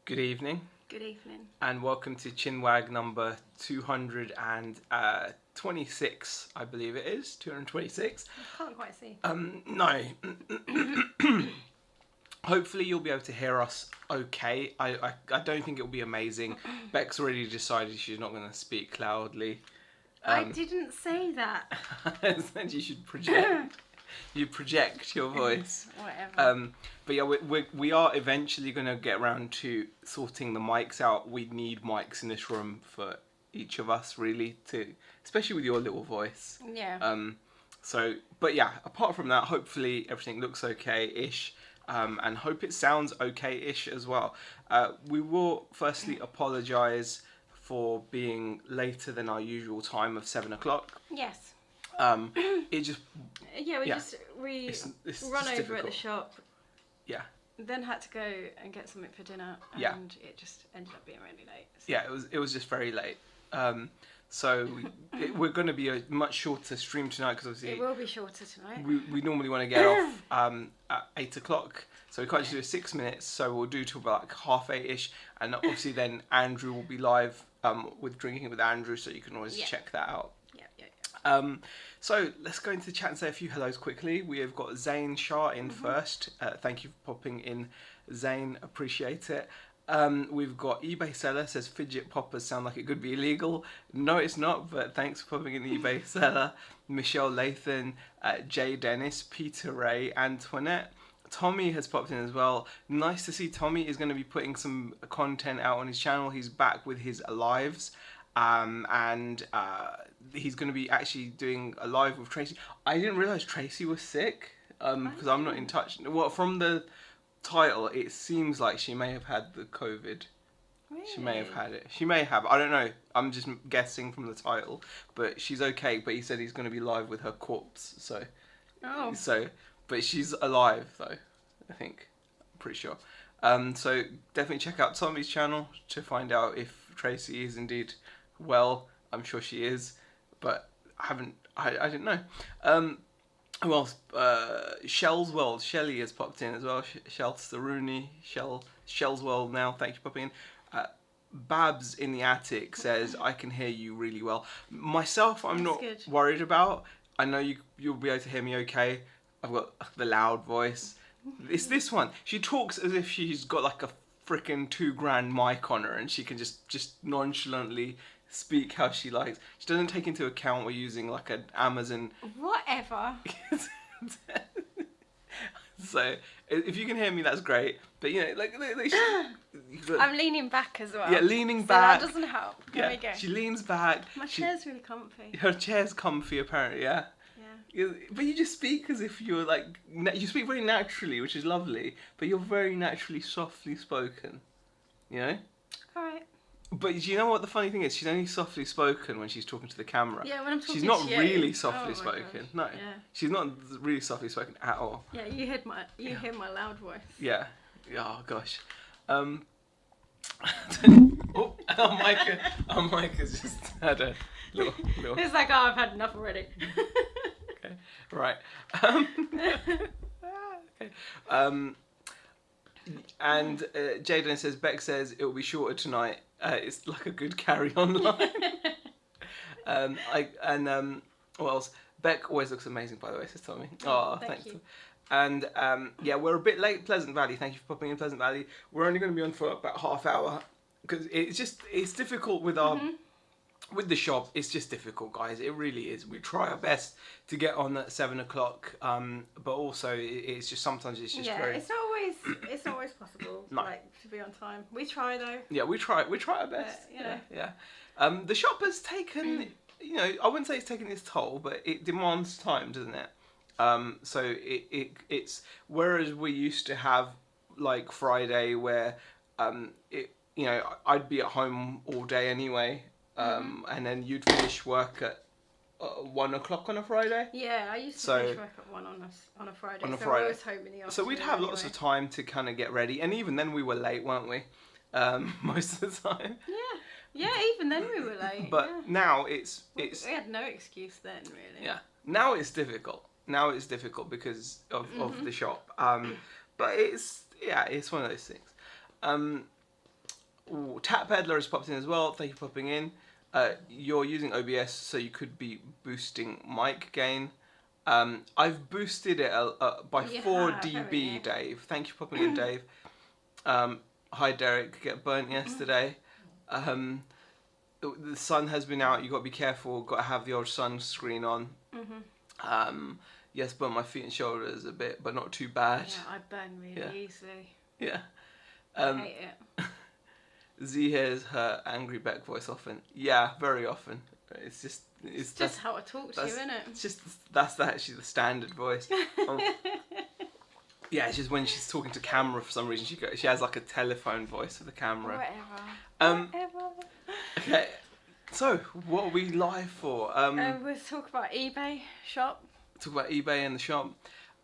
Good evening. Good evening. And welcome to Chinwag number 226, I believe it is. 226. I can't quite see. No. Hopefully you'll be able to hear us okay. I don't think it'll be amazing. Beck's already decided she's not going to speak loudly. I didn't say that. Said you should project. You project your voice. Whatever. But yeah, we are eventually going to get around to sorting the mics out. We need mics in this room for each of us, really, especially with your little voice. Yeah. But yeah, apart from that, hopefully everything looks okay-ish, and hope it sounds okay-ish as well. We will firstly apologise for being later than our usual time of 7 o'clock. Yes. It just... Yeah, we it's run just over difficult. at the shop. Yeah. Then had to go and get something for dinner, and Yeah. it just ended up being really late. So. Yeah, it was just very late. So we're going to be a much shorter stream tonight because obviously It will be shorter tonight. we normally want to get off at 8 o'clock, so we can't just do 6 minutes. So we'll do till about like 8:30ish, and obviously then Andrew will be live with Drinking with Andrew, so you can always check that out. Yeah. So let's go into the chat and say a few hellos quickly. We have got Zane Shah in first. Thank you for popping in, Zane. Appreciate it. We've got eBay seller says Fidget Poppers sound like it could be illegal. No, it's not, but thanks for popping in, eBay seller. Michelle Lathan, Jay Dennis, Peter Ray, Antoinette. Tommy has popped in as well. Nice to see Tommy is going to be putting some content out on his channel. He's back with his lives. And he's going to be actually doing a live with Tracy. I didn't realise Tracy was sick because I'm not in touch. Well, from the title, it seems like she may have had the COVID. Really? She may have had it. She may have. I don't know. I'm just guessing from the title. But she's okay. But he said he's going to be live with her corpse. But she's alive though, I think. I'm pretty sure. So definitely check out Tommy's channel to find out if Tracy is indeed well. I'm sure she is, but I didn't know. Who else? Shell's World. Shelley has popped in as well. Shell Saruni. Shell's World now. Thank you for popping in. Babs in the attic says, I can hear you really well. Myself, I'm not worried about. I know you'll be able to hear me okay. I've got the loud voice. It's this one. She talks as if she's got like a freaking $2,000 mic on her and she can just nonchalantly speak how she likes. She doesn't take into account we're using like an Amazon. Whatever. So if you can hear me, that's great. But you know, I'm leaning back as well. Yeah, leaning back. That doesn't help. There we go. She leans back. My chair's really comfy. Her chair's comfy, apparently. Yeah. Yeah. But you just speak as if you're like you speak very naturally, which is lovely. But you're very naturally, softly spoken. You know. All right. But you know what the funny thing is? She's only softly spoken when she's talking to the camera. Yeah, when I'm talking she's not to you. really softly Oh my spoken. gosh. No, Yeah. she's not really softly spoken at all. Yeah, you hear my loud voice. Yeah. Oh gosh. Oh, Micah's just had a little. It's like, oh, I've had enough already. Okay. Right. Okay. And Jaden says, Beck says it will be shorter tonight. It's like a good carry-on line. What else? Beck always looks amazing, by the way, says Tommy. Oh, thanks. You. And yeah, we're a bit late, Pleasant Valley. Thank you for popping in, Pleasant Valley. We're only going to be on for about half hour because it's difficult with our with the shop. It's just difficult, guys. It really is. We try our best to get on at 7 o'clock, but also it's just sometimes it's just very. It's not always possible. No. Like to be on time. We try though. Yeah, we try our best. Yeah. The shop has taken. You know, I wouldn't say it's taken its toll, but it demands time, doesn't it? So it's whereas we used to have like Friday where I'd be at home all day anyway, and then you'd finish work at 1 o'clock on a Friday. Yeah, I used to finish work at 1 on a Friday. On a so Friday. I was home in the afternoon. So we'd have lots of time to kind of get ready, and even then we were late, weren't we? Most of the time. Yeah, even then we were late. But now it's we had no excuse then, really. Yeah. Now it's difficult. Because of the shop. But it's one of those things. Tap Peddler has popped in as well. Thank you for popping in. You're using OBS, so you could be boosting mic gain. I've boosted it by 4 dB, Dave. Thank you for popping in, Dave. Hi, Derek. Get burnt yesterday. The sun has been out. You got to be careful. Got to have the old sunscreen on. Yes, burnt my feet and shoulders a bit, but not too bad. Yeah, I burn really easily. Yeah. I hate it. Z hears her angry Beck voice often. Yeah, very often. It's just how I talk to you, isn't it? It's just that's actually the standard voice. Yeah, it's just when she's talking to camera for some reason she has like a telephone voice for the camera. Whatever. Okay, so what are we live for? We'll talk about eBay shop. Talk about eBay and the shop.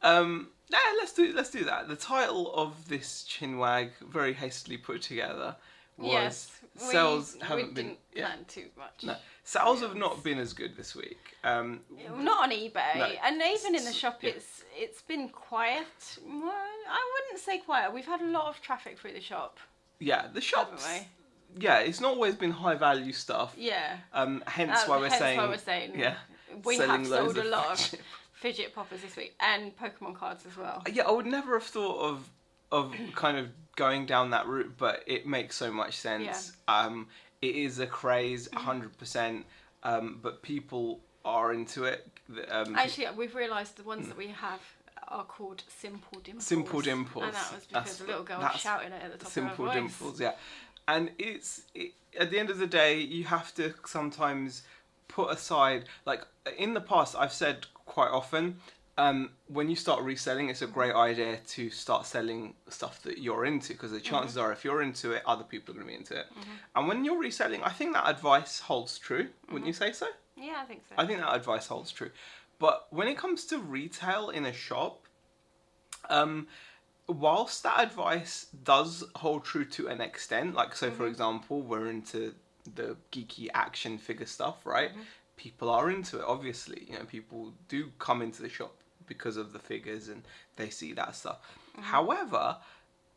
Let's do that. The title of this Chinwag, very hastily put together, was sales haven't been. We didn't plan too much. No, sales have not been as good this week. Not on eBay, no. And even in the shop, it's been quiet. Well, I wouldn't say quiet. We've had a lot of traffic through the shop. Yeah, the shops. Yeah, it's not always been high value stuff. Yeah. Hence why we're saying. Yeah. We have sold a lot of Fidget Poppers this week and Pokemon cards as well. Yeah, I would never have thought of kind of going down that route, but it makes so much sense. Yeah. It is a craze, 100%, but people are into it. Actually, we've realised the ones that we have are called Simple Dimples. Simple Dimples. And that was because a little girl was shouting it at the top of her voice. Simple Dimples, yeah. And at the end of the day, you have to sometimes put aside, like in the past, I've said quite often, when you start reselling, it's a great idea to start selling stuff that you're into, because the chances are if you're into it, other people are going to be into it. And when you're reselling, I think that advice holds true. Wouldn't you say so? Yeah, I think so. I think that advice holds true. But when it comes to retail in a shop, whilst that advice does hold true to an extent, like so for example, we're into the geeky action figure stuff, right? People are into it, obviously. You know, people do come into the shop because of the figures and they see that stuff. However,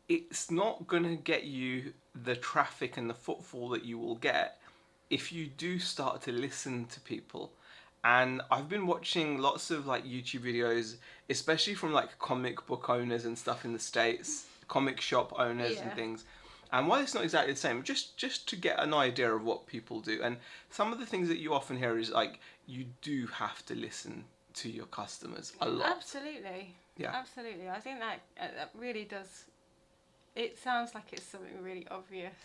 it's not going to get you the traffic and the footfall that you will get if you do start to listen to people. And I've been watching lots of like YouTube videos, especially from like comic book owners and stuff in the States, comic shop owners and things. And while it's not exactly the same, just to get an idea of what people do. And some of the things that you often hear is like, you do have to listen to your customers a lot. Absolutely. Yeah. Absolutely. I think that really does. It sounds like it's something really obvious.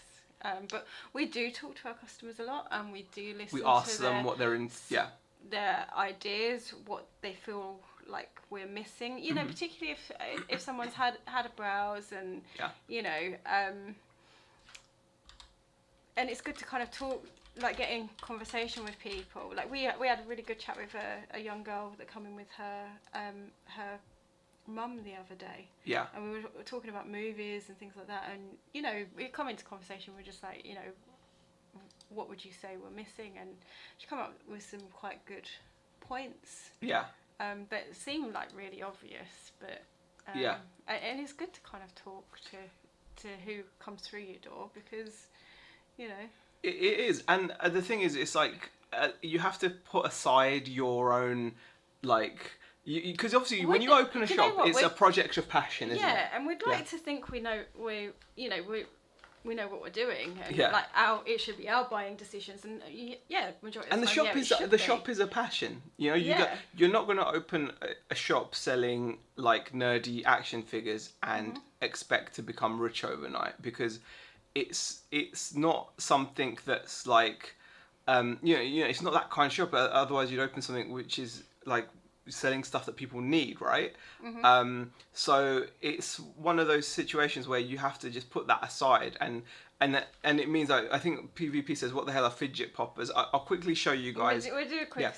But we do talk to our customers a lot, and we do listen. We ask them what they're in. Yeah. Their ideas, what they feel like we're missing. You know, particularly if someone's had a browse and you know, and it's good to kind of talk, like get in conversation with people. Like we had a really good chat with a young girl that came in with her mum the other day. Yeah. And we were talking about movies and things like that, and you know, we come into conversation, we're just like, you know, what would you say we're missing? And she came up with some quite good points. Yeah. That seemed like really obvious, but and it's good to kind of talk to who comes through your door, because you know it is. And the thing is, it's like you have to put aside your own like. Because obviously, when you open a shop, it's a project of passion, isn't it? Yeah, and we'd like to think we know we know what we're doing, and like it should be our buying decisions, and majority of the time, the shop is a passion. You know, you're not going to open a shop selling like nerdy action figures and expect to become rich overnight, because it's not something that's like you know it's not that kind of shop. Otherwise, you'd open something which is like selling stuff that people need, right? So it's one of those situations where you have to just put that aside, and it means I think PvP says, what the hell are Fidget Poppers? I'll quickly show you guys. We'll do a quick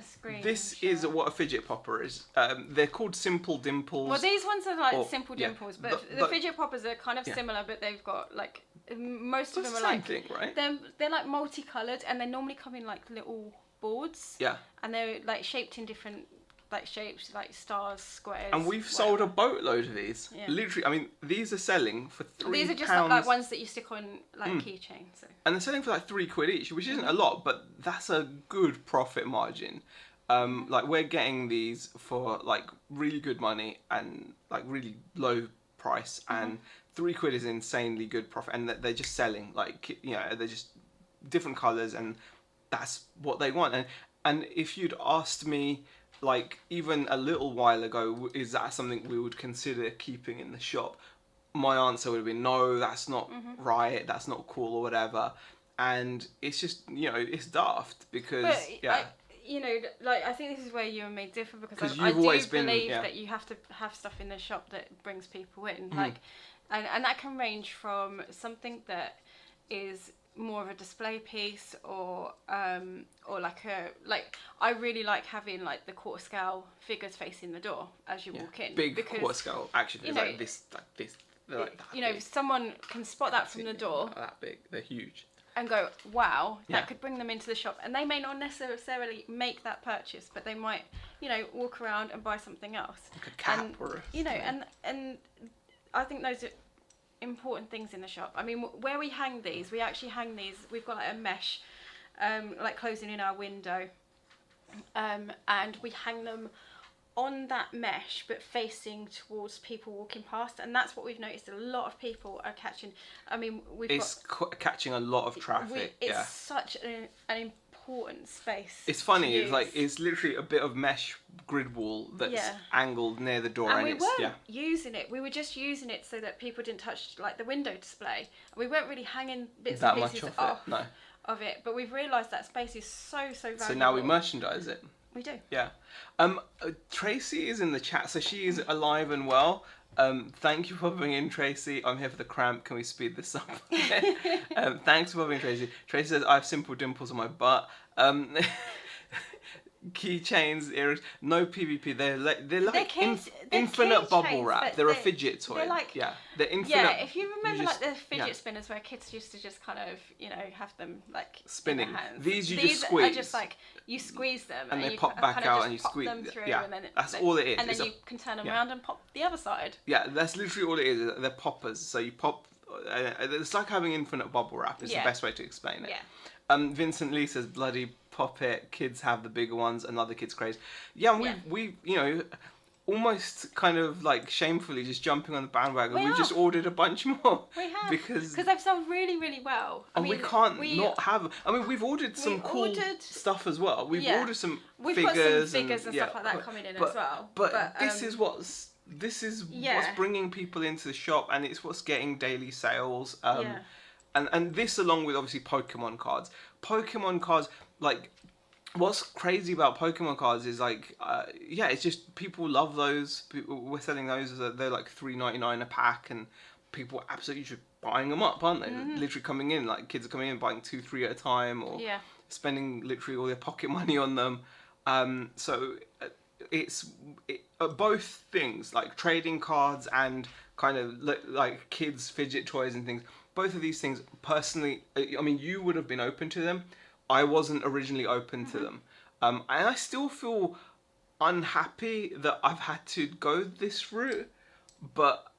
screen. This is what a Fidget Popper is. They're called Simple Dimples. Well, these ones are like Simple Dimples, but the Fidget Poppers are kind of similar, but they've got like most of them are like thing, right? They're like multicolored, and they normally come in like little boards. Yeah. And they're like shaped in different like shapes, like stars, squares. And we've sold a boatload of these. Yeah. Literally, I mean, these are selling for £3. These are just like ones that you stick on like keychains. So. And they're selling for like £3 each, which isn't a lot, but that's a good profit margin. Like we're getting these for like really good money and like really low price, and £3 is insanely good profit, and they're just selling like, you know, they're just different colours, and that's what they want. And if you'd asked me like even a little while ago, is that something we would consider keeping in the shop, my answer would have been no, that's not right, that's not cool or whatever. And it's just, you know, it's daft because you know, like I think this is where you and me differ, because I you've do always believe been, that you have to have stuff in the shop that brings people in, like, and that can range from something that is more of a display piece, or like I really like having like the quarter scale figures facing the door as you walk in, big because, quarter scale action figures like this. They're like that you know, big. someone can spot that from the door, that big, they're huge, and go, wow, that could bring them into the shop, and they may not necessarily make that purchase, but they might, you know, walk around and buy something else, like a cap, and, or you know, and I think those are important things in the shop. I mean, where we hang these, we actually hang these, we've got like a mesh like closing in our window, and we hang them on that mesh but facing towards people walking past, and that's what we've noticed. A lot of people are catching, I mean, it's catching a lot of traffic. It's such an important space. It's funny, it's like, it's literally a bit of mesh grid wall that's angled near the door, and we weren't using it, we were just using it so that people didn't touch like the window display. We weren't really hanging bits and pieces of it, but we've realised that space is so valuable. So now we merchandise it. We do. Yeah. Tracy is in the chat, so she is alive and well. Thank you for popping in, Tracy. I'm here for the cramp. Can we speed this up? Thanks for popping in, Tracy. Tracy says, I have simple dimples on my butt. Keychains, earrings, no PvP. They're like infinite bubble wrap. They're a fidget toy. They're like, they're infinite. Yeah, if you remember like the fidget spinners where kids used to just kind of, you know, have them like spinning. In their hands. These just squeeze. Are just like you squeeze them and they you pop back kind out of and you pop squeeze them through. Yeah, and then that's all it is. And then you can turn them around and pop the other side. Yeah, that's literally all it is. They're poppers. So you pop. It's like having infinite bubble wrap. Is the best way to explain it. Yeah. Vincent Lee says, bloody pop it. Kids have the bigger ones and other kids craze. Yeah, and we you know, almost kind of like shamefully just jumping on the bandwagon. We just ordered a bunch more. We have. Because they've sold really, really well. And we can't not have. I mean, we've ordered some cool stuff as well. We've ordered some figures. Got some figures and stuff like that coming in as well. But this is what's bringing people into the shop, and it's what's getting daily sales. And this, along with obviously Pokemon cards. Pokemon cards, like, what's crazy about Pokemon cards is like, it's just people love those. We're selling those, they're like $3.99 a pack, and people are absolutely just buying them up, aren't they? Literally coming in, like kids are coming in buying 2-3 at a time, or spending literally all their pocket money on them. So it's both things, like trading cards and kind of like kids fidget toys and things. Both of these things, personally, I mean, you would have been open to them. I wasn't originally open to them. And I still feel unhappy that I've had to go this route. But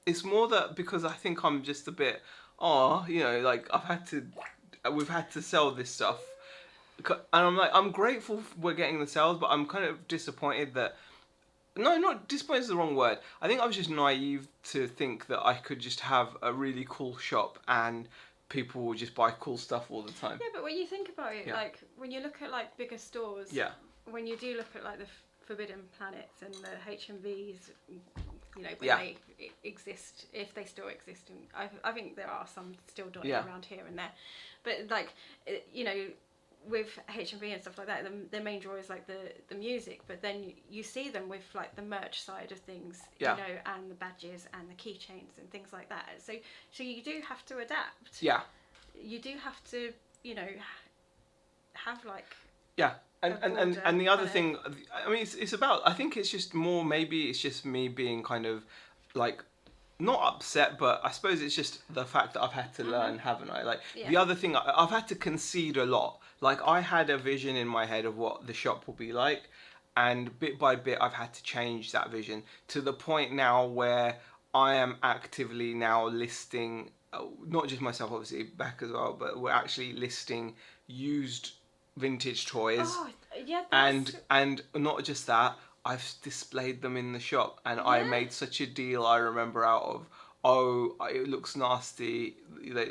it's more that because I think I'm just a bit, you know, like we've had to sell this stuff. And I'm like, I'm grateful we're getting the sales, but I'm kind of disappointed that, no, not disappointed is the wrong word. I think I was just naive to think that I could just have a really cool shop and people will just buy cool stuff all the time. Yeah, but when you think about it, like when you look at like bigger stores, when you do look at like the Forbidden Planets and the HMVs, you know, when they exist, if they still exist, and I think there are some still dotted around here and there, but like, you know, with HMV and stuff like that, the main draw is like the music, but then you see them with like the merch side of things, you know, and the badges and the keychains and things like that. So you do have to adapt. Yeah. You do have to, you know, have like. Yeah, and the other thing, I mean, it's about. I think it's just more. Maybe it's just me being kind of like. Not upset, but I suppose it's just the fact that I've had to learn, haven't I? Like, the other thing, I've had to concede a lot. Like, I had a vision in my head of what the shop will be like, and bit by bit I've had to change that vision to the point now where I am actively now listing, not just myself, obviously, Beck as well, but we're actually listing used vintage toys. Oh, yeah, and not just that, I've displayed them in the shop, and I made such a deal, I remember, out of, it looks nasty,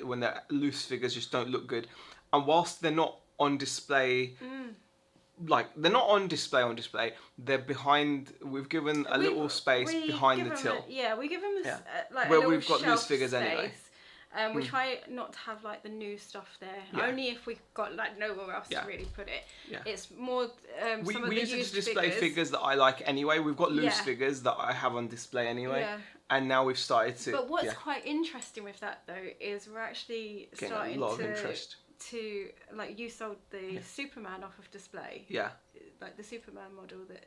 when the loose figures just don't look good. And whilst they're not on display, like, they're not on display, they're behind, we've given a little space behind the till. We give them like where a little we've got loose figures space. anyway. We try not to have like the new stuff there. Only if we've got like nowhere else to really put it. It's more We some of the use it used to display figures that I like anyway. We've got loose figures that I have on display anyway. And now we've started to... But what's quite interesting with that though is we're actually starting a lot of interest. To like, you sold the Superman off of display. Like the Superman model that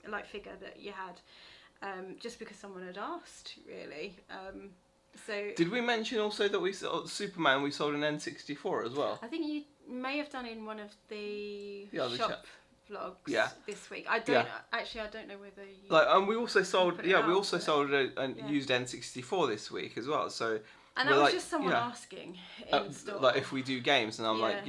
like figure that you had, just because someone had asked, really. So did we mention also that we sold Superman? We sold an N64 as well. I think you may have done in one of the shop vlogs this week. I don't actually. I don't know whether you like. And we also sold. We also sold a used N64 this week as well. So. And that was just someone asking in store. Like if we do games, and I'm like,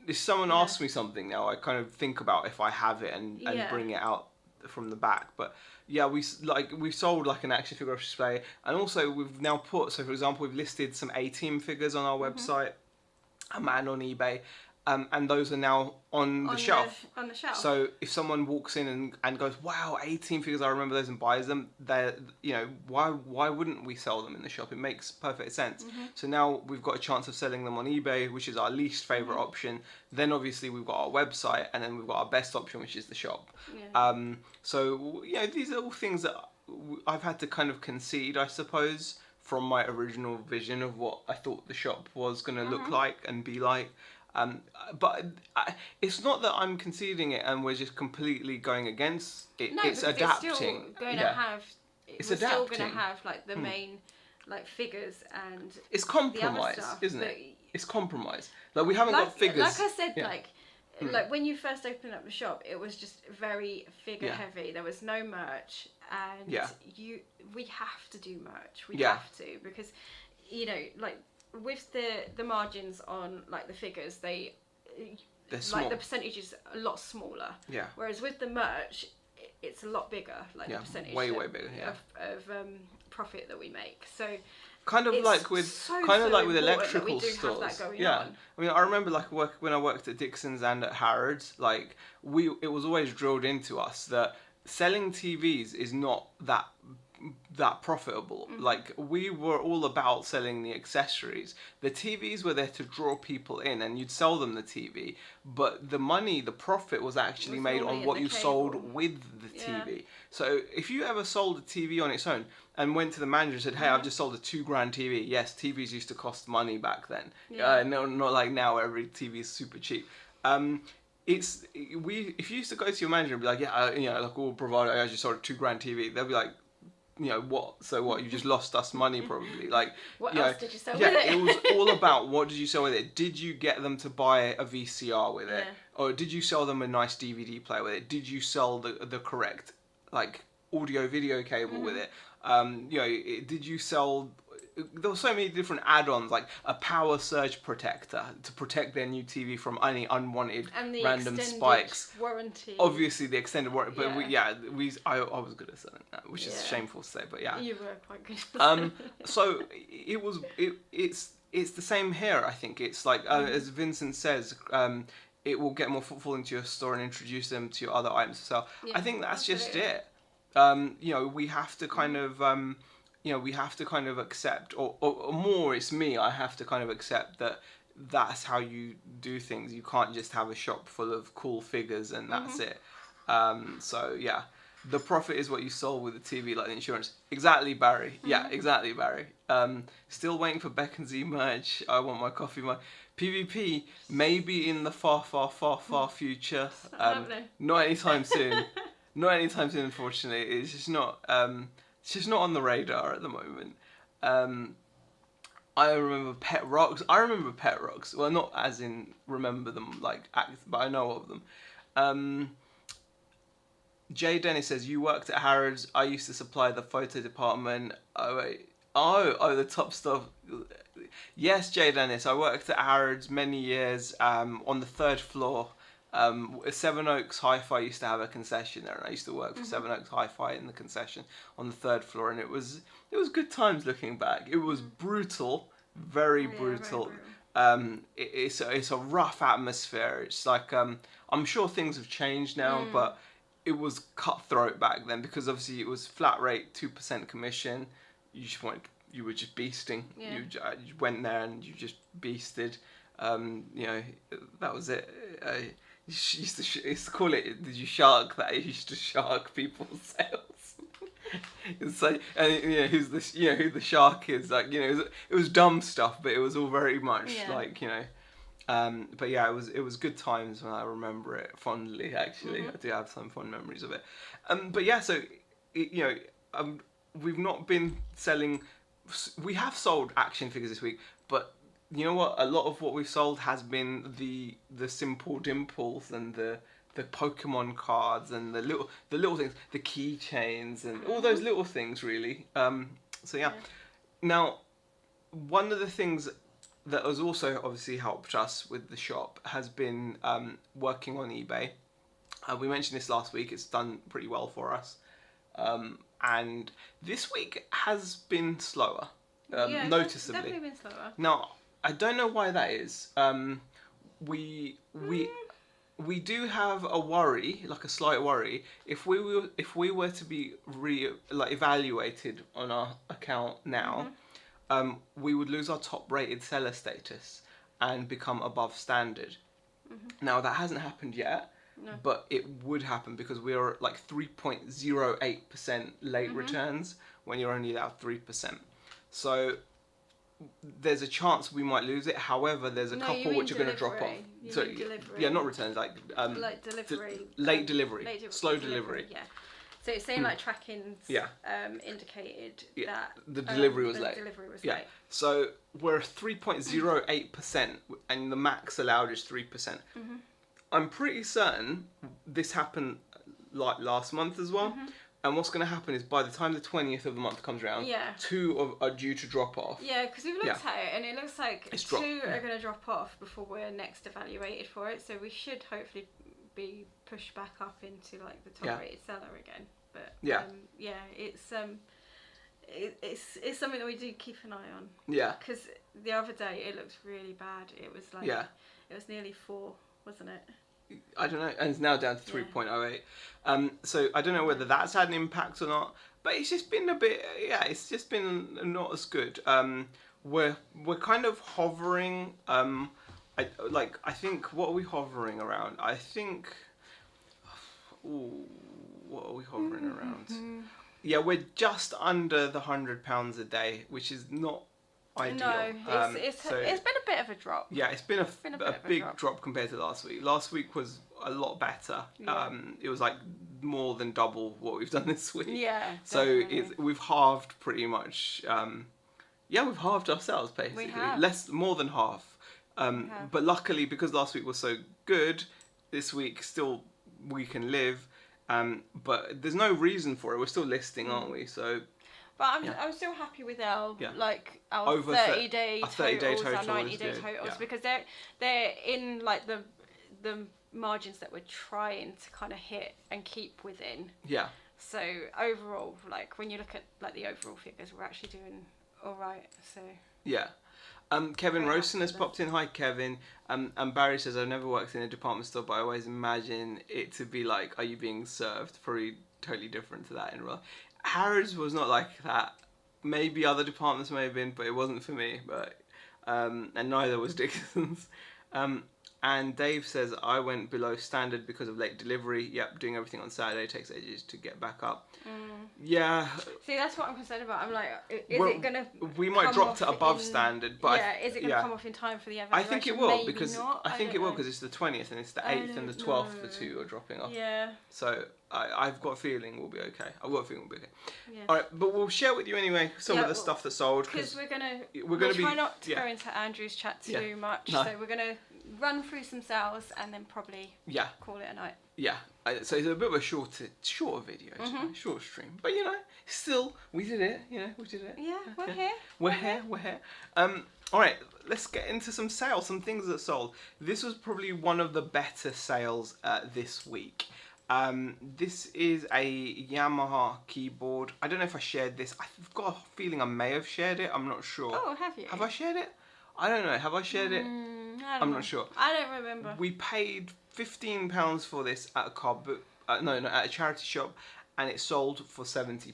if someone asks me something now, I kind of think about if I have it and bring it out from the back. But we sold like an action figure off display, and also we've now put, so for example, we've listed some A-Team figures on our website, a man on eBay. And those are now on the shelf. On the shelf. So if someone walks in and goes, wow, 18 figures, I remember those, and buys them, they're, why wouldn't we sell them in the shop? It makes perfect sense. So now we've got a chance of selling them on eBay, which is our least favourite option. Then obviously we've got our website, and then we've got our best option, which is the shop. So, these are all things that I've had to kind of concede, I suppose, from my original vision of what I thought the shop was going to look like and be like. But it's not that I'm conceding it and we're just completely going against it. No, it's adapting. It's still going to have. It's we're still going to have like the main, like figures and. It's compromise, isn't it? It's compromise. Like we haven't got figures. Like I said, like when you first opened up the shop, it was just very figure heavy. There was no merch, and we have to do merch. We have to, because, like. With the margins on like the figures, they're small. Like the percentage is a lot smaller. Whereas with the merch, it's a lot bigger. Like the percentage way bigger. Of profit that we make. So kind of like with electrical stores. On. I mean, I remember like when I worked at Dixon's and at Harrods, like it was always drilled into us that selling TVs is not that profitable. Like we were all about selling the accessories. The TVs were there to draw people in, and you'd sell them the TV, but the profit was actually made on what you sold with the TV. So if you ever sold a TV on its own and went to the manager and said, hey, I've just sold a $2,000 TV. Yes, TVs used to cost money back then. No, not like now, every TV is super cheap. If you used to go to your manager and be like, like we'll provide, I just sold a $2,000 TV, they'll be like, what? So what? You just lost us money, probably. Like, what else did you sell with it? It was all about what did you sell with it. Did you get them to buy a VCR with it, or did you sell them a nice DVD player with it? Did you sell the correct like audio video cable with it? Did you sell? There were so many different add-ons, like a power surge protector to protect their new TV from any unwanted random spikes. Warranty. Obviously, the extended warranty, but I was good at selling that, which is shameful to say, but you were quite good. So it's the same here. I think it's like as Vincent says, it will get more footfall into your store and introduce them to your other items to sell. I think that's just it. We have to kind of. We have to kind of accept, or more, it's me, I have to kind of accept that that's how you do things. You can't just have a shop full of cool figures and that's it. The profit is what you sold with the TV, like the insurance. Exactly, Barry. Yeah, exactly, Barry. Still waiting for Beck and Z merch. I want my coffee mug. PvP, maybe in the far, far, far, far future. Not anytime soon. Not anytime soon, unfortunately. It's just not... It's just not on the radar at the moment. I remember Pet Rocks. Well, not as in remember them, like, but I know of them. Jay Dennis says, you worked at Harrods. I used to supply the photo department. Oh, wait. Oh, the top stuff. Yes, Jay Dennis. I worked at Harrods many years on the 3rd floor. Seven Oaks Hi-Fi used to have a concession there, and I used to work for Seven Oaks Hi-Fi in the concession on the 3rd floor, and it was good times looking back. It was brutal, very brutal. It's a rough atmosphere. It's like I'm sure things have changed now, but it was cutthroat back then because obviously it was flat rate, 2% commission. You were just beasting. Yeah. You went there and you just beasted. That was it. You used to call it. Did you shark that? You used to shark people's sales. It's like, and who's this? Who the shark is? Like, it was dumb stuff, but it was all very much like But yeah, it was good times when I remember it fondly. Actually, I do have some fond memories of it. But yeah, so we've not been selling. We have sold action figures this week, but you know what? A lot of what we've sold has been the simple dimples and the Pokemon cards and the little things, the keychains and all those little things, really. So yeah. Now, one of the things that has also obviously helped us with the shop has been working on eBay. We mentioned this last week. It's done pretty well for us. And this week has been slower, noticeably. It's definitely been slower. Now, I don't know why that is. We do have a worry, like a slight worry, if we were to be evaluated on our account now, we would lose our top rated seller status and become above standard. Now that hasn't happened yet. No. But it would happen because we are at like 3.08% late returns when you're only allowed 3%. So there's a chance we might lose it. However, there's a couple which are going to drop off. Delivery. Not returns, like delivery. Late delivery. Slow delivery. Yeah. So it's saying like tracking's indicated that the delivery was late. Delivery was late. So we're 3.08% and the max allowed is 3%. I'm pretty certain this happened like last month as well. And what's going to happen is by the time the 20th of the month comes around, 2 are due to drop off. Yeah, because we've looked at it and it looks like 2 are going to drop off before we're next evaluated for it. So we should hopefully be pushed back up into like the top rated seller again. But it's something that we do keep an eye on. Yeah. Because the other day it looked really bad. It was like it was nearly 4. Wasn't it? I don't know, and it's now down to 3.08. So I don't know whether that's had an impact or not, but it's just been a bit. It's just been not as good. We're kind of hovering. I think what are we hovering around? I think. What are we hovering around? Yeah, we're just under the £100 a day, which is not ideal. No, it's been a bit of a drop. Yeah, it's been a big drop compared to last week. Last week was a lot better. Yeah. It was like more than double what we've done this week. Yeah. So we've halved pretty much. We've halved ourselves basically. We have. More than half. But luckily, because last week was so good, this week still we can live. But there's no reason for it. We're still listing, aren't we? So. But I'm still happy with our 30-day totals, our 90-day totals, because they're in like the margins that we're trying to kind of hit and keep within. Yeah. So overall, like when you look at like the overall figures, we're actually doing all right. So. Yeah. Kevin Rosen has popped in. Hi, Kevin. And Barry says, I've never worked in a department store, but I always imagine it to be like, are you being served? Probably totally different to that in real life. Harrods was not like that. Maybe other departments may have been, but it wasn't for me. But and neither was Dixon's. And Dave says, I went below standard because of late delivery. Yep, doing everything on Saturday takes ages to get back up. Yeah. See, that's what I'm concerned about. I'm like, is it going to we might drop to above standard, but is it going to come off in time for the evaluation? I think it will, Maybe because not. I think it will, because it's the 20th and it's the 8th and the 12th, the 2 are dropping off. Yeah. So I've got a feeling we'll be okay. Yeah. All right, but we'll share with you anyway some of the stuff that's sold. Because we're gonna try not to go into Andrew's chat too much. No. So we're gonna run through some sales and then probably call it a night. Yeah, so it's a bit of a shorter video, short stream. But you know, still, we did it. You know, we did it. Yeah, we're here. We're here. All right, let's get into some sales, some things that sold. This was probably one of the better sales this week. This is a Yamaha keyboard. I don't know if I shared this. I've got a feeling I may have shared it. I'm not sure. Oh, have you? Have I shared it? I don't know. Have I shared it? I'm not sure. I don't remember. We paid £15 for this at a car book. At a charity shop, and it sold for £70.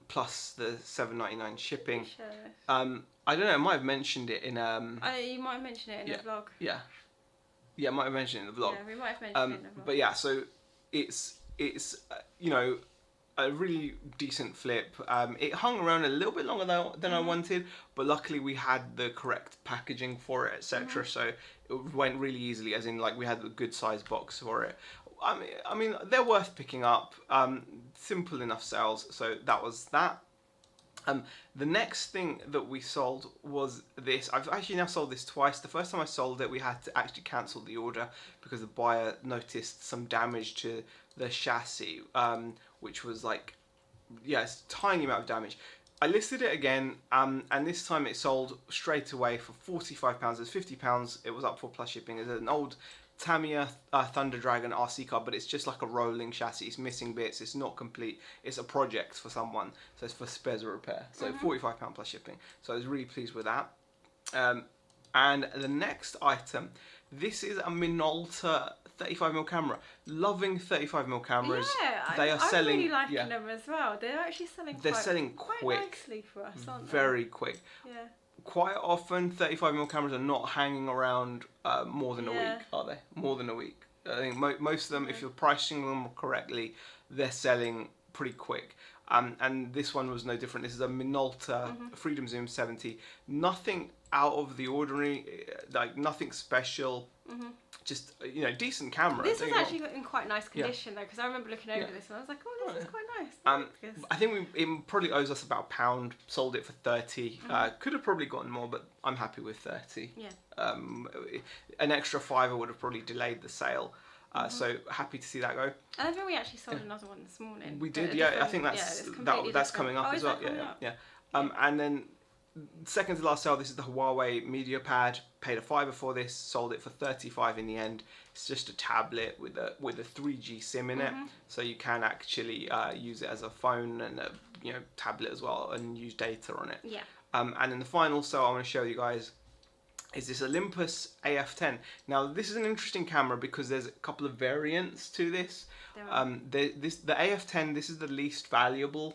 Plus the $7.99 shipping. I don't know. I might have mentioned it in. You might have mentioned it in the vlog. Yeah, I might have mentioned it in the vlog. Yeah, we might have mentioned it in the vlog. But yeah, so it's you know, a really decent flip. It hung around a little bit longer than I wanted, but luckily we had the correct packaging for it, etc. So it went really easily, as in like we had a good size box for it. I mean, they're worth picking up. Simple enough sales, so that was that. The next thing that we sold was this. I've actually now sold this twice. The first time I sold it, we had to actually cancel the order because the buyer noticed some damage to the chassis, which was like, it's a tiny amount of damage. I listed it again, and this time it sold straight away for £45. It's £50. It was up for plus shipping. It's an old Tamiya Thunder Dragon RC car, but it's just like a rolling chassis. It's missing bits. It's not complete. It's a project for someone, so it's for spares or repair. So £45 plus shipping. So I was really pleased with that. And the next item, this is a Minolta 35mm camera. Loving 35mm cameras. Yeah, they are selling. I'm really liking them as well. They're actually selling. They're selling quite quick, nicely for us, aren't they? Very quick. Yeah. Quite often, 35mm cameras are not hanging around more than a week, are they? More than a week. I think most of them, if you're pricing them correctly, they're selling pretty quick. And this one was no different. This is a Minolta Freedom Zoom 70. Nothing out of the ordinary, like nothing special. Just, you know, decent camera. This is actually in quite nice condition though, because I remember looking over this and I was like, oh, this is quite nice. I think it probably owes us about £1. Sold it for 30. Could have probably gotten more, but I'm happy with 30. Yeah. An extra £5 would have probably delayed the sale. So happy to see that go. And I think we actually sold another one this morning. We did, I think that's coming up as well. Yeah. And then second to last sale, this is the Huawei MediaPad. Paid a £5 for this, sold it for 35 in the end. It's just a tablet with a 3G SIM in it, so you can actually use it as a phone and a tablet as well, and use data on it. Yeah. And then the final sale I want to show you guys is this Olympus AF10. Now this is an interesting camera because there's a couple of variants to this. The AF10, this is the least valuable.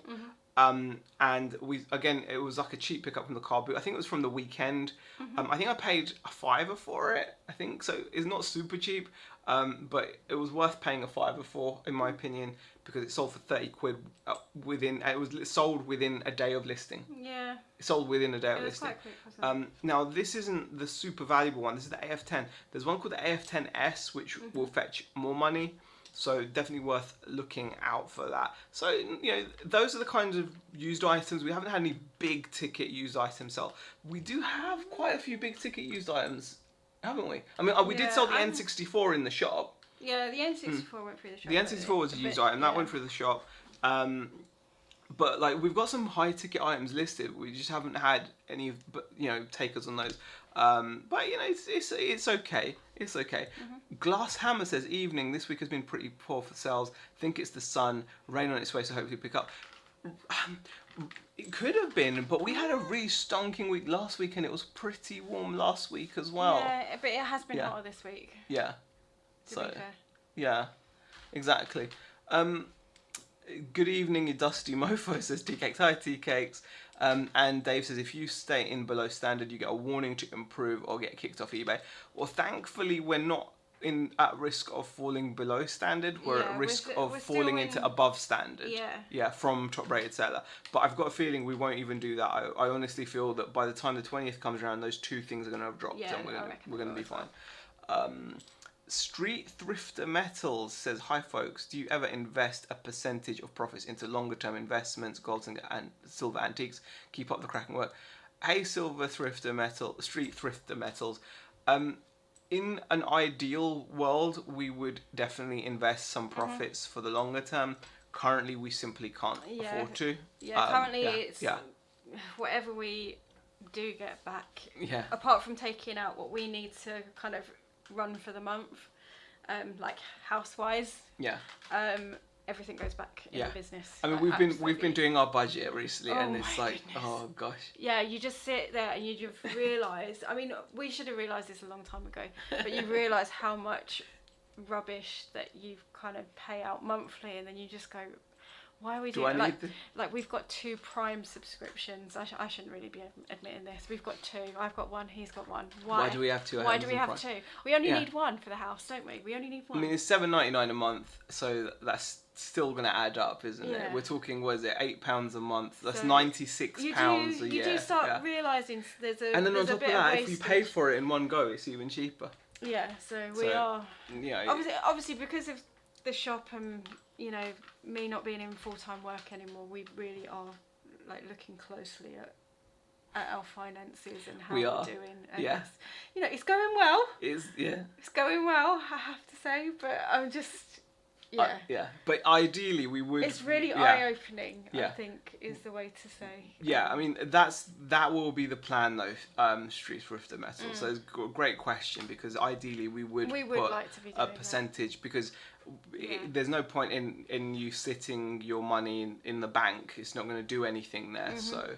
And it was like a cheap pickup from the car boot. I think it was from the weekend. I think I paid a £5 for it. I think so. It's not super cheap, but it was worth paying a £5 for, in my opinion, because it sold for 30 quid it was sold within a day of listing. Yeah. It sold within a day of listing. Quite quick, wasn't it? Now this isn't the super valuable one. This is the AF10. There's one called the AF10S, which will fetch more money. So definitely worth looking out for that. So, those are the kinds of used items. We haven't had any big ticket used items sell. We do have quite a few big ticket used items, haven't we? I mean, we did sell the N64 in the shop. Yeah, the N64 went through the shop. The N64 was a used item. That went through the shop. But like we've got some high ticket items listed. We just haven't had any, takers on those. But it's okay. It's okay. Glass Hammer says, evening. This week has been pretty poor for sales. Think it's the sun. Rain on its way, so hopefully pick up. It could have been, but we had a really stonking week last week, and it was pretty warm last week as well. Yeah, but it has been hotter this week. Yeah. To be fair. Yeah, exactly. Good evening, you dusty mofo, says Tea Cakes. Hi, Tea Cakes. And Dave says, if you stay in below standard, you get a warning to improve or get kicked off eBay. Well, thankfully, we're not at risk of falling below standard. We're at risk of falling into above standard. Yeah, from top rated seller. But I've got a feeling we won't even do that. I honestly feel that by the time the 20th comes around, those two things are going to have dropped, and we're going to be fine. Street Thrifter Metals says, hi folks, do you ever invest a percentage of profits into longer term investments, gold and silver antiques? Keep up the cracking work. Hey Street Thrifter Metals. In an ideal world, we would definitely invest some profits for the longer term. Currently, we simply can't afford to. Yeah, currently it's yeah. whatever we do get back. Yeah. Apart from taking out what we need to kind of run for the month, like house-wise. Yeah. Everything goes back in the business. I mean, we've been doing our budget recently, and it's like, goodness. Oh gosh. Yeah, you just sit there and you just realise. I mean, we should have realised this a long time ago, but you realise how much rubbish that you kind of pay out monthly, and then you just go, why are we doing like we've got 2 Prime subscriptions. I shouldn't really be admitting this. We've got 2. I've got 1. He's got 1. Why do we have 2? Why do we have 2? We only need 1 for the house, don't we? We only need 1. I mean, it's $7.99 a month, so that's still going to add up, isn't it? We're talking, what is it, £8 a month? That's £96 a year. You do start realising there's a and then there's on top of that, if you pay for it in one go, it's even cheaper. Yeah, so we are. Yeah. Obviously, because of the shop and me not being in full-time work anymore, we really are like looking closely at our finances and how we're doing. And it's going well. It's going well, I have to say, but I'm just. But ideally we would. It's really eye-opening. I think is the way to say. Yeah, I mean that will be the plan though. Streets Rifter Metal. So it's a great question, because ideally we would put like to be a percentage that. Because there's no point in you sitting your money in the bank. It's not going to do anything there. So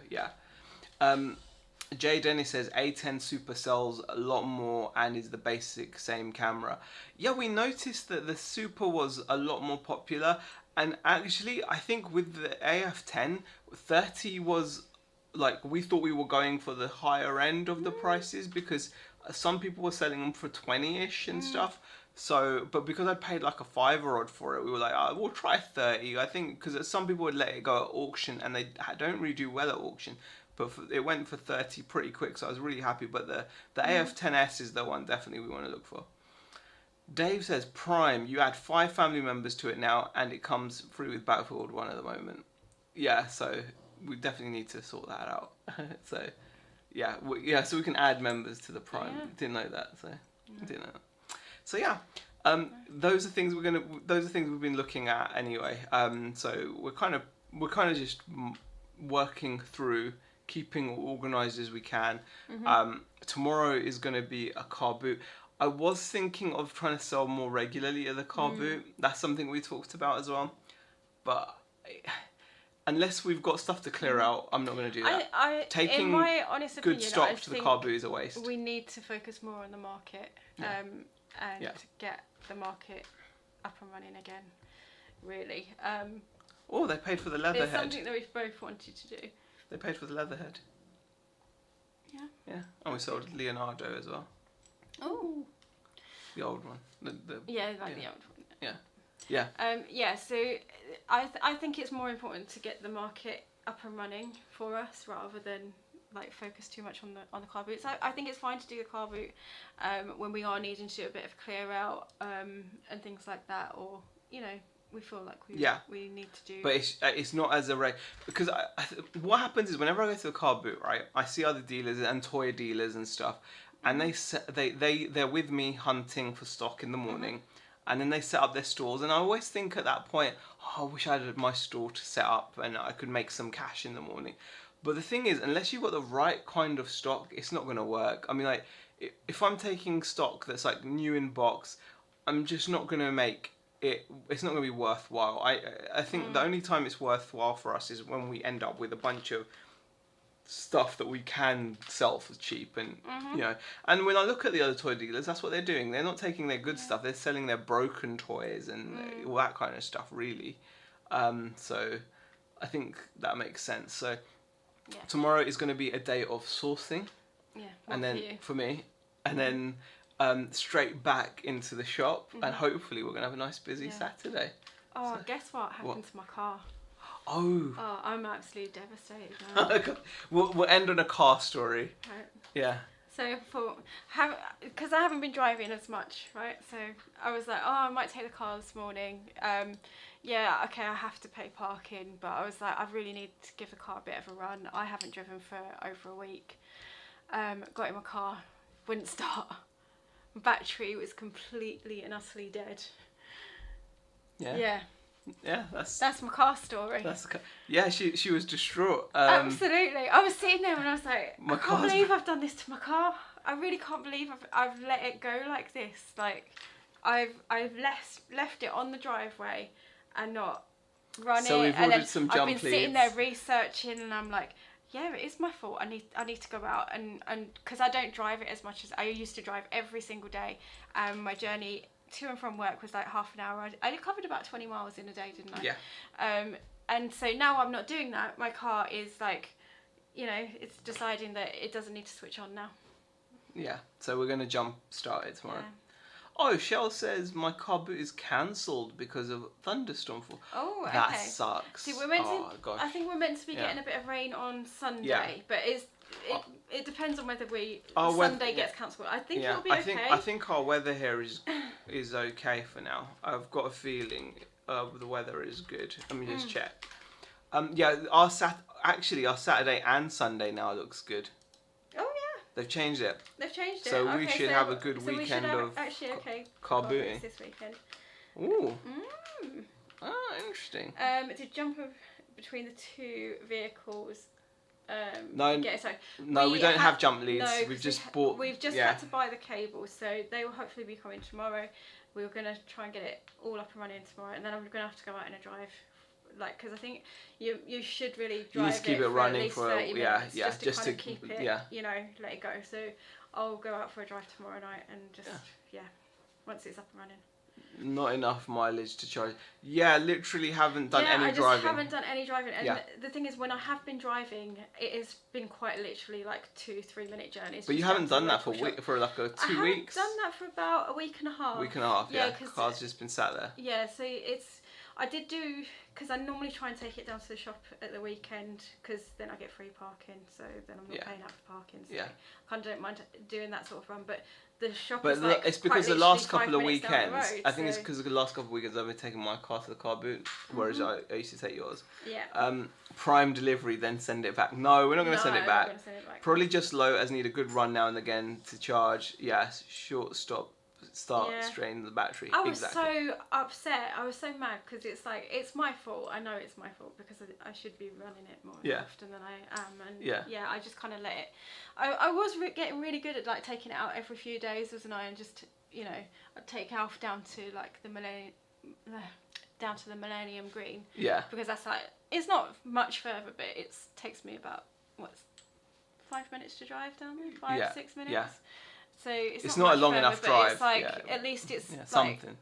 Jay Dennis says A10 Super sells a lot more and is the basic same camera. Yeah, we noticed that the Super was a lot more popular, and actually I think with the AF10, 30 was like, we thought we were going for the higher end of the prices, because some people were selling them for 20ish and stuff. So, but because I paid like a $5 odd for it, we were like, we'll try 30. I think because some people would let it go at auction, and they don't really do well at auction. But it went for 30 pretty quick, so I was really happy. But the AF10S is the one definitely we want to look for. Dave says, Prime, you add 5 family members to it now, and it comes free with Battlefield 1 at the moment. Yeah, so we definitely need to sort that out. So, so we can add members to the Prime. Didn't know that, so didn't know that. So those are things we've been looking at anyway. So we're kind of just working through, keeping organised as we can. Tomorrow is going to be a car boot. I was thinking of trying to sell more regularly at the car boot. That's something we talked about as well. But unless we've got stuff to clear out, I'm not going to do that. Taking in my honest opinion, good stock to the car boot is a waste. We need to focus more on the market and get the market up and running again, really. They paid for the Leatherhead. It's something that we've both wanted to do. They paid for the Leatherhead. Yeah. Yeah. And we sold Leonardo as well. Oh. The old one. The old one. Yeah. So I think it's more important to get the market up and running for us, rather than like focus too much on the car boot. So I think it's fine to do the car boot when we are needing to do a bit of clear out and things like that, or we feel like we need to do. But it's not as a rate, because what happens is whenever I go to the car boot, right, I see other dealers and toy dealers and stuff, and they're with me hunting for stock in the morning, and then they set up their stores, and I always think at that point, I wish I had my store to set up and I could make some cash in the morning. But the thing is, unless you've got the right kind of stock, it's not going to work. I mean, like, if I'm taking stock that's like new in box, I'm just not going to make it. It's not going to be worthwhile. I think the only time it's worthwhile for us is when we end up with a bunch of stuff that we can sell for cheap, and And when I look at the other toy dealers, that's what they're doing. They're not taking their good stuff. They're selling their broken toys and all that kind of stuff, really. So I think that makes sense. So. Yeah. Tomorrow is going to be a day of sourcing, and then for me, and then straight back into the shop, and hopefully we're going to have a nice busy Saturday. Oh, so, guess what happened to my car? Oh, I'm absolutely devastated now. we'll end on a car story. Right. Yeah. So because I haven't been driving as much, right? So I was like, I might take the car this morning. I have to pay parking, but I was like, I really need to give the car a bit of a run. I haven't driven for over a week. Got in my car, wouldn't start. battery was completely and utterly dead. Yeah. Yeah, that's my car story. Yeah, she was distraught. Absolutely. I was sitting there and I was like, I can't car's believe I've done this to my car. I really can't believe I've let it go like this. Like, I've left it on the driveway and not run So it. we've And ordered then some I've jump been sitting leads. there researching, and I'm like, yeah, it is my fault. I need to go out and because I don't drive it as much as I used to drive every single day. My journey to and from work was like half an hour. I covered about 20 miles in a day, didn't I? Yeah. And so now I'm not doing that. My car is like, you know, it's deciding that it doesn't need to switch on now. Yeah. So we're gonna jump start it tomorrow. Yeah. Oh, Shell says my car boot is cancelled because of thunderstorm fall. Oh, okay. That sucks. See, we're meant to. Gosh. I think we're meant to be getting a bit of rain on Sunday, Yeah. but it depends on whether Our Sunday gets cancelled. I think it'll be okay. I think our weather here is okay for now. I've got a feeling the weather is good. Let me just check. Yeah, our Saturday and Sunday now looks good. Oh yeah. They've changed it. So we should have a good weekend of car booting this weekend. Ooh. Interesting. To jump between the two vehicles. No, we don't have jump leads. No, we've just bought. We've just had to buy the cables, so they will hopefully be coming tomorrow. We were gonna try and get it all up and running tomorrow, and then I'm gonna have to go out in a drive. Like, because I think you should really drive you need to keep it running at least for 30 minutes just to keep it, you know, let it go. So I'll go out for a drive tomorrow night and just once it's up and running. Not enough mileage to charge. Yeah, literally haven't done any driving. I just haven't done any driving. And the thing is, when I have been driving, it has been quite literally like 2-3 minute journeys. But you haven't done that for like 2 weeks? I haven't done that for about a week and a half. Yeah. Car's just been sat there. Yeah, so I did do, because I normally try and take it down to the shop at the weekend, because then I get free parking, so then I'm not paying out for parking. So I kind of don't mind doing that sort of run, but the shop is like it's because the last couple of weekends, weekends, I think it's because of the last couple of weekends I've been taking my car to the car boot, whereas I used to take yours. Yeah. Prime delivery, then send it back. No, we're not going to send it back. Probably just low as need a good run now and again to charge. Yes, short stop. Strain the battery. I was so upset. I was so mad because it's like, it's my fault. I know it's my fault because I should be running it more often than I am. And I just kind of let it. I was getting really good at like taking it out every few days, wasn't I? And just, you know, I'd take Alf down to like the Millennium Green. Yeah. Because that's like, it's not much further, but it takes me about 5 minutes to drive down there, 5-6 minutes. Yeah. So it's not a long enough drive. It's like at least it's like something.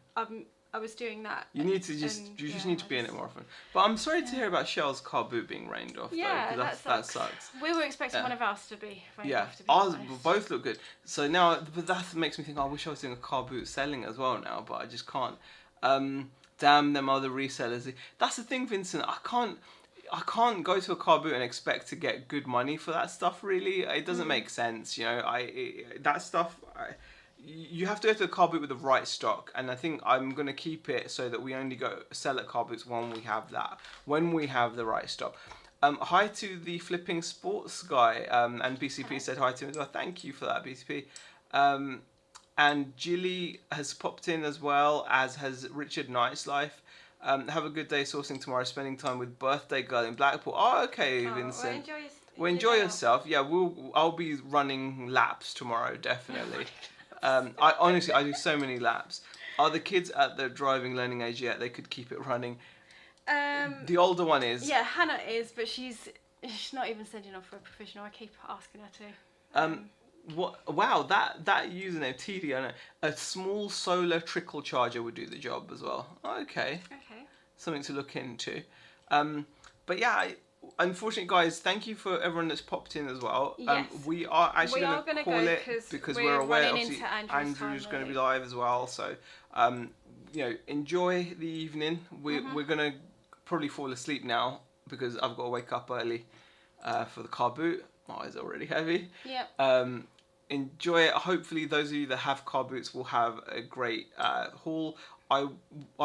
I was doing that. You need to just need to be in it more often. But I'm sorry to hear about Shell's car boot being rained off. Yeah, though, that sucks. We were expecting one of ours to be rained off. To be ours honest. both look good. So now, but that makes me think, I wish I was doing a car boot selling as well now, but I just can't. Damn them other resellers. That's the thing, Vincent. I can't go to a car boot and expect to get good money for that stuff. Really, it doesn't make sense. You know, that stuff. You have to go to a car boot with the right stock, and I think I'm gonna keep it so that we only go sell at car boots when we have the right stock. Hi to the flipping sports guy, and BCP said hi to him as well. Thank you for that, BCP. And Jilly has popped in as well, as has Richard Nightslife. Have a good day sourcing tomorrow, spending time with birthday girl in Blackpool. Oh, okay, Vincent. Well, enjoy yourself. Yeah, I'll be running laps tomorrow, definitely. I honestly do so many laps. Are the kids at the driving learning age yet? They could keep it running. The older one is. Yeah, Hannah is, but she's not even sending off for a professional. I keep asking her to. Wow, that username TD, I know. A small solar trickle charger would do the job as well. Okay. Something to look into. But yeah, unfortunately, guys, thank you for everyone that's popped in as well. Yes. We are actually going to call it because we're aware obviously Andrew's going to be live as well. So, you know, enjoy the evening. We're going to probably fall asleep now because I've got to wake up early for the car boot. My eyes are already heavy. Yep. Enjoy it. Hopefully, those of you that have car boots will have a great haul. I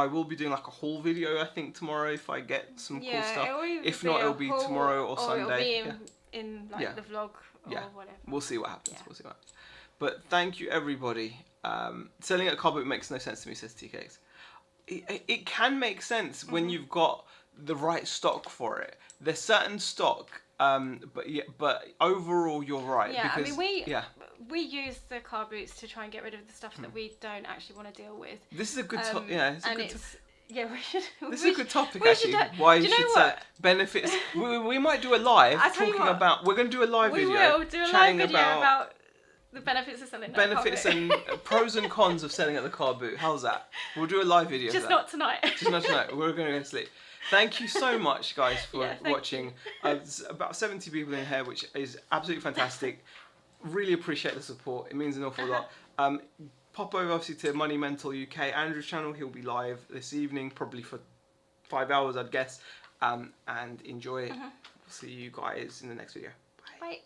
will be doing like a haul video, I think, tomorrow if I get some cool stuff. If not, it'll be tomorrow or Sunday. It'll be in like the vlog or whatever. We'll see what happens. But thank you, everybody. Selling at a car boot makes no sense to me, says TKX. It can make sense when you've got the right stock for it. There's certain stock, but overall you're right. Yeah, because, I mean we use the car boots to try and get rid of the stuff that we don't actually want to deal with. This is a good topic. Yeah, it's a good topic. Yeah, we should. This is a good topic, actually. Why you should say benefits. We might do a live talking about. We're going to do a live video. We will do a live video about the benefits of selling. Benefits and pros and cons of selling at the car boot. How's that? We'll do a live video. Just not tonight. Just not tonight. We're going to go to sleep. Thank you so much, guys, for watching. There's about 70 people in here, which is absolutely fantastic. Really appreciate the support. It means an awful lot. Pop over, obviously, to Money Mental UK, Andrew's channel. He'll be live this evening, probably for 5 hours, I'd guess. And enjoy it. See you guys in the next video. Bye. Bye.